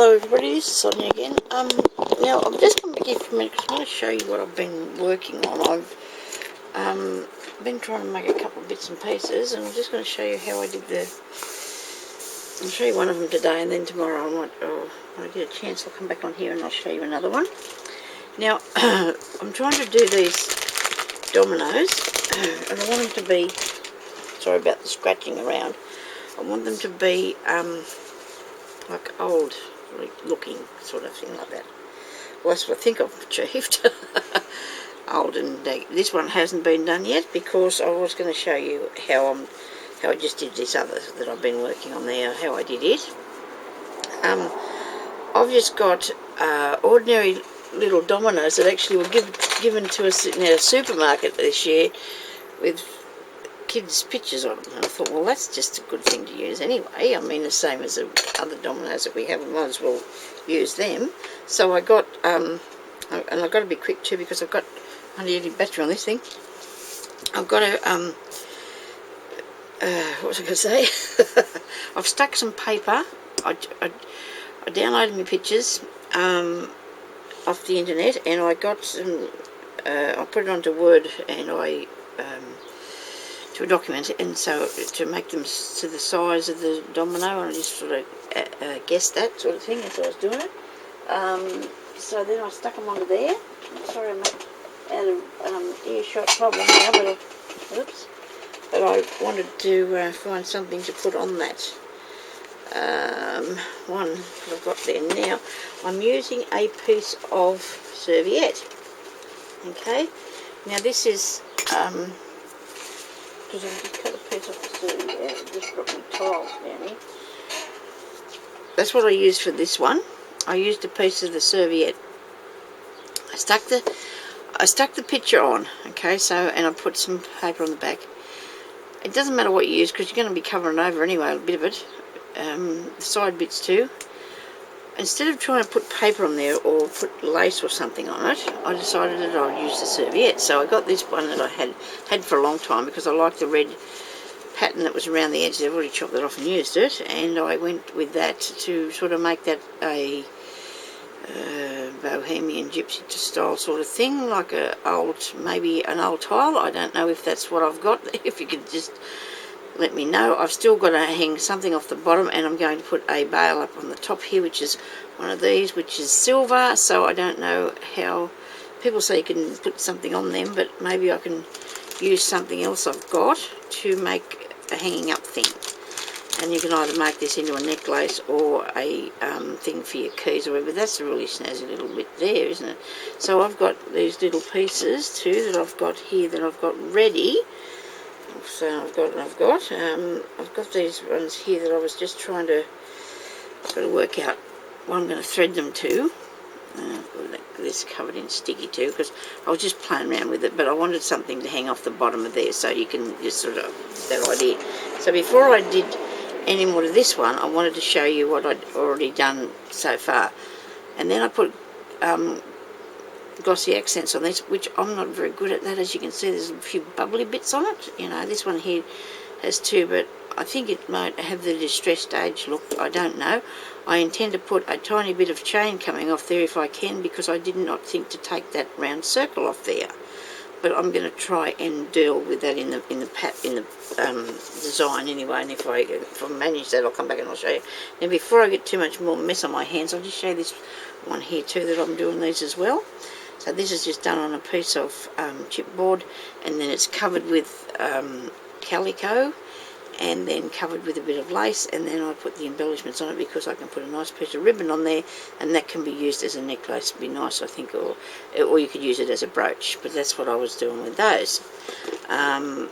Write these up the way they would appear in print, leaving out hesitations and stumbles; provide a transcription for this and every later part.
Hello everybody, this is Sonya again. Now I've just come back here for a minute because I want to show you what I've been working on. I've been trying to make a couple of bits and pieces, and I'm just going to show you how I did I'll show you one of them today, and then tomorrow when I get a chance I'll come back on here and I'll show you another one. Now I'm trying to do these dominoes, and I want them to be, sorry about the scratching around, I want them to be like old looking sort of thing like that. Well, that's what I think I've achieved. Old and this one hasn't been done yet because I was going to show you how I just did this other that I've been working on there, how I did it. I've just got ordinary little dominoes that actually were given to us in a supermarket this year with kids' pictures on them, and I thought, well, that's just a good thing to use anyway. I mean, the same as the other dominoes that we have, we might as well use them. So I got, and I've got to be quick too because I've got only any battery on this thing. I've got to, what was I going to say? I've stuck some paper. I downloaded my pictures off the internet, and I got some. I put it onto Word, and I to a document, and so to make them to the size of the domino, and I just sort of guessed that sort of thing as I was doing it. So then I stuck them onto there. Sorry, I'm out of earshot problem now, but I wanted to find something to put on that one that I've got there now. I'm using a piece of serviette. Okay, now this is because I've just cut a piece off the serviette. I've just got my tiles down here. That's what I used for this one. I used a piece of the serviette. I stuck the picture on. Okay, and I put some paper on the back. It doesn't matter what you use because you're going to be covering over anyway, a bit of it. The side bits too. Instead of trying to put paper on there or put lace or something on it, I decided that I would use the serviette. So I got this one that I had for a long time because I liked the red pattern that was around the edge. I've already chopped that off and used it, and I went with that to sort of make that a bohemian gypsy style sort of thing, like maybe an old tile. I don't know if that's what I've got. If you could just let me know. I've still got to hang something off the bottom, and I'm going to put a bail up on the top here, which is one of these, which is silver. So I don't know how people say you can put something on them, but maybe I can use something else I've got to make a hanging up thing. And you can either make this into a necklace or a thing for your keys or whatever. That's a really snazzy little bit there, isn't it? So I've got these little pieces too that I've got here that I've got ready. So I've got these ones here that I was just trying to sort of work out what I'm going to thread them to. This covered in sticky too because I was just playing around with it, but I wanted something to hang off the bottom of there so you can just sort of, that idea. So before I did any more to this one, I wanted to show you what I'd already done so far. And then I put glossy accents on this, which I'm not very good at that. As you can see, there's a few bubbly bits on it. You know, this one here has two, but I think it might have the distressed age look. I don't know. I intend to put a tiny bit of chain coming off there if I can, because I did not think to take that round circle off there. But I'm going to try and deal with that in the design anyway. And if I manage that, I'll come back and I'll show you. Now, before I get too much more mess on my hands, I'll just show you this one here too that I'm doing these as well. So this is just done on a piece of chipboard, and then it's covered with calico, and then covered with a bit of lace, and then I put the embellishments on it because I can put a nice piece of ribbon on there, and that can be used as a necklace. It'd be nice, I think, or you could use it as a brooch, but that's what I was doing with those. And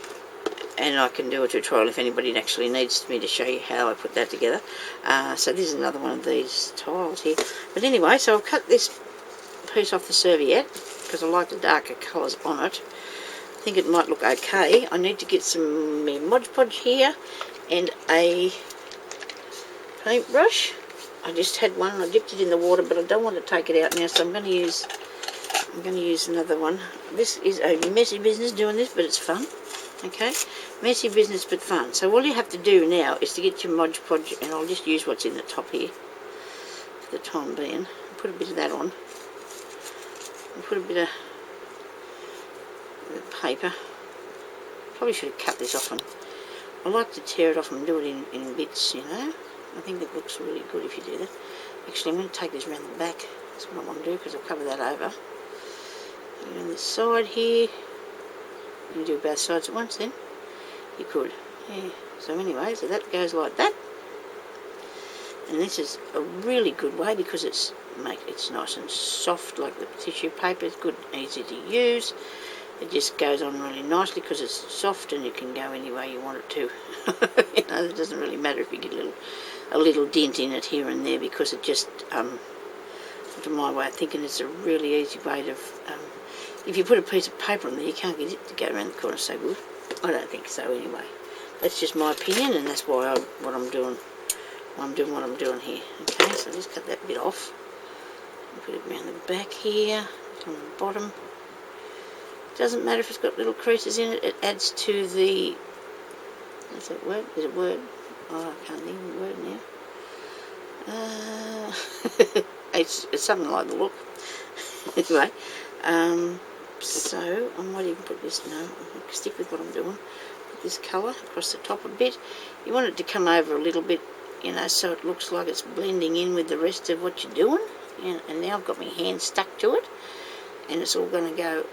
I can do a tutorial if anybody actually needs me to show you how I put that together. So this is another one of these tiles here. But anyway, so I've cut this piece off the serviette because I like the darker colours on it. I think it might look okay. I need to get some Mod Podge here and a paintbrush. I just had one. I dipped it in the water, but I don't want to take it out now, so I'm going to use another one. This is a messy business doing this, but it's fun. Okay, messy business but fun. So all you have to do now is to get your Mod Podge, and I'll just use what's in the top here. for the time being. Put a bit of that on. And put a bit of paper. Probably should have cut this off. And I like to tear it off and do it in bits, you know. I think it looks really good if you do that. Actually, I'm going to take this around the back. That's what I want to do because I'll cover that over. And on this side here, you can do both sides at once then. You could. Yeah. So anyway, so that goes like that. And this is a really good way because it's nice and soft like the tissue paper. It's good and easy to use. It just goes on really nicely because it's soft and you can go any way you want it to. You know, it doesn't really matter if you get a little dent in it here and there because it just, to my way of thinking, it's a really easy way to, if you put a piece of paper on there, you can't get it to go around the corner so good. I don't think so anyway. That's just my opinion, and that's why I'm doing what I'm doing here. Okay, so just cut that bit off. Put it around the back here, on the bottom. Doesn't matter if it's got little creases in it. It adds to the. What's that word? There's a word. Oh, I can't think of the word now. It's something like the look. Anyway, so I might even put this. No, I'll stick with what I'm doing. Put this colour across the top a bit. You want it to come over a little bit, you know, so it looks like it's blending in with the rest of what you're doing. And now I've got my hand stuck to it, and it's all going to go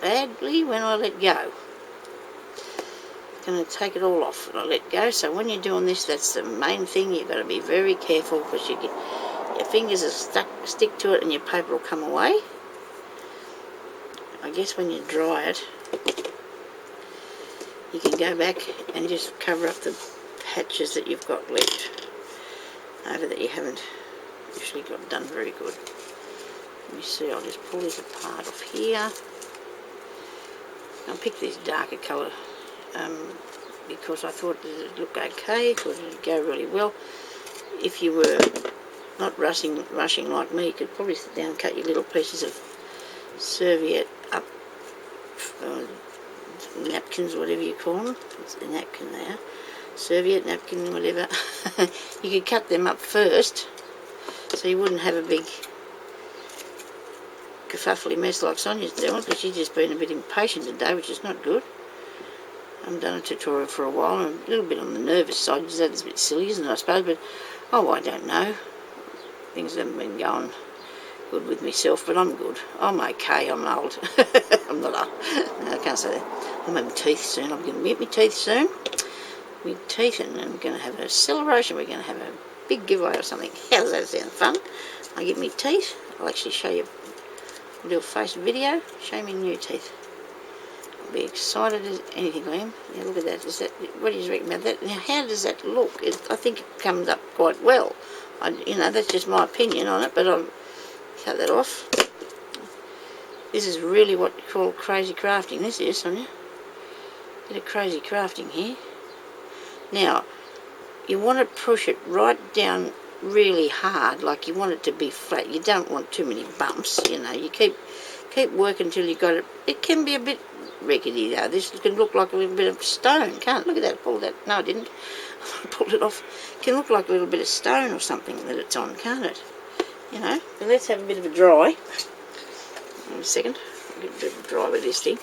badly when I let go. I'm going to take it all off and I let go. So when you're doing this, that's the main thing. You've got to be very careful because your fingers are stick to it and your paper will come away. I guess when you dry it, you can go back and just cover up the patches that you've got left over that you haven't actually got done very good. Let me see, I'll just pull this apart off here. I'll pick this darker colour because I thought it would look okay, thought it would go really well. If you were not rushing like me, you could probably sit down and cut your little pieces of serviette up, napkins, whatever you call them. It's a napkin there. Serviette, napkin, whatever. You could cut them up first so you wouldn't have a big kerfuffly mess like Sonia's doing, because she's just been a bit impatient today, which is not good. I haven't done a tutorial for a while. I'm a little bit on the nervous side because that's a bit silly, isn't it, I suppose, but I don't know. Things haven't been going good with myself, but I'm good. I'm okay. I'm old. I'm not old. No, I can't say that. I'm having teeth soon. I'm going to get my teeth soon. My teeth, and I'm going to have a celebration. We're going to have a big giveaway or something. How does that sound? Fun? I get my teeth. I'll actually show you. I'll do a face video. Show me new teeth. I'll be excited as anything, Liam. Yeah, look at that. Is that? What do you reckon about that? Now, how does that look? I think it comes up quite well. You know, that's just my opinion on it, but I'll cut that off. This is really what you call crazy crafting. This is, Sonia. Bit of crazy crafting here. Now, you want to push it right down really hard, like you want it to be flat. You don't want too many bumps, you know. You keep working until you got it. It can be a bit rickety though. This can look like a little bit of stone, can't it? Look at that. Pull that. No, I didn't. I pulled it off. It can look like a little bit of stone or something that it's on, can't it? You know. So let's have a bit of a dry. Wait a second. I'll get a bit of a dry with this thing.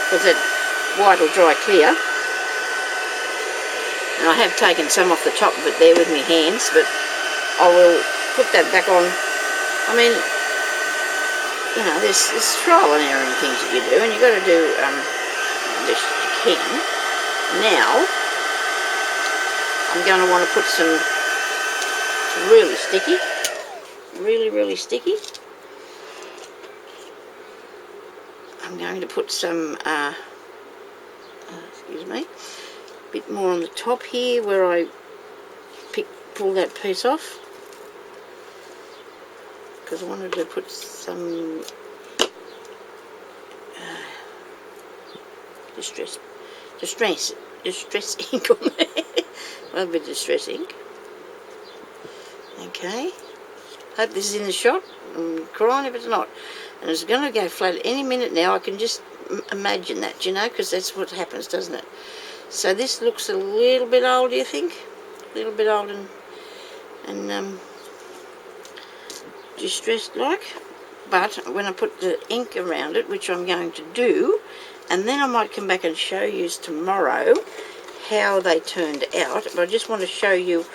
Because that white will dry clear. And I have taken some off the top of it there with my hands, but I will put that back on. I mean, you know, there's trial and error in things that you do, and you've got to do the best you can. Now, I'm going to want to put some really sticky, really sticky. I'm going to put some, excuse me, a bit more on the top here where I pull that piece off, because I wanted to put some distress ink on there. A little bit of distress ink. Okay. Hope this is in the shot. I'm crying if it's not. And it's going to go flat any minute now. I can just imagine that, you know, because that's what happens, doesn't it? So this looks a little bit old, you think? A little bit old and distressed like. But when I put the ink around it, which I'm going to do, and then I might come back and show you tomorrow how they turned out. But I just want to show you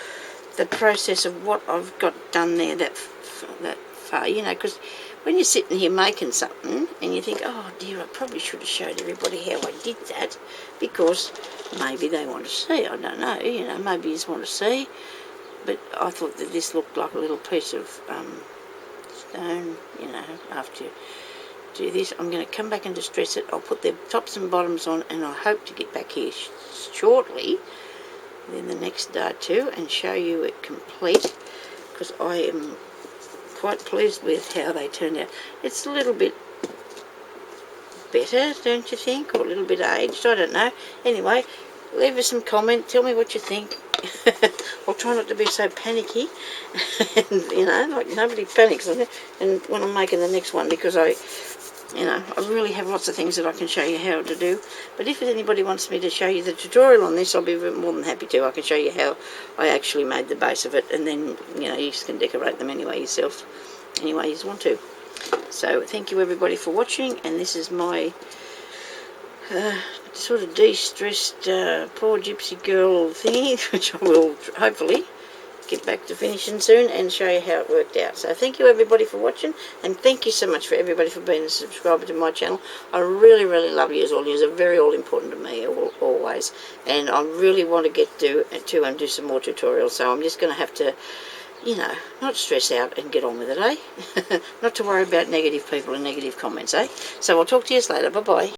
the process of what I've got done there that far, you know, because when you're sitting here making something and you think, oh dear, I probably should have showed everybody how I did that, because maybe they want to see, I don't know, you know, maybe you just want to see. But I thought that this looked like a little piece of stone, you know. After you do this, I'm going to come back and distress it. I'll put the tops and bottoms on, and I hope to get back here shortly, then the next day too, and show you it complete, because I am quite pleased with how they turned out. It's a little bit better, don't you think, or a little bit aged, I don't know. Anyway, leave us some comment, tell me what you think. I'll try not to be so panicky, and, you know, like nobody panics on it. And when I'm making the next one, because I really have lots of things that I can show you how to do. But if anybody wants me to show you the tutorial on this, I'll be more than happy to. I can show you how I actually made the base of it, and then, you know, you can decorate them anyway yourself, any way you want to. So thank you everybody for watching, and this is my sort of de-stressed poor gypsy girl thingy, which I will hopefully get back to finishing soon and show you how it worked out. So thank you everybody for watching, and thank you so much for everybody for being a subscriber to my channel. I really, really love you all. You are very all important to me always, and I really want to get to and do some more tutorials. So I'm just going to have to, you know, not stress out and get on with it, eh? Not to worry about negative people and negative comments, eh? So I'll talk to you later. Bye bye.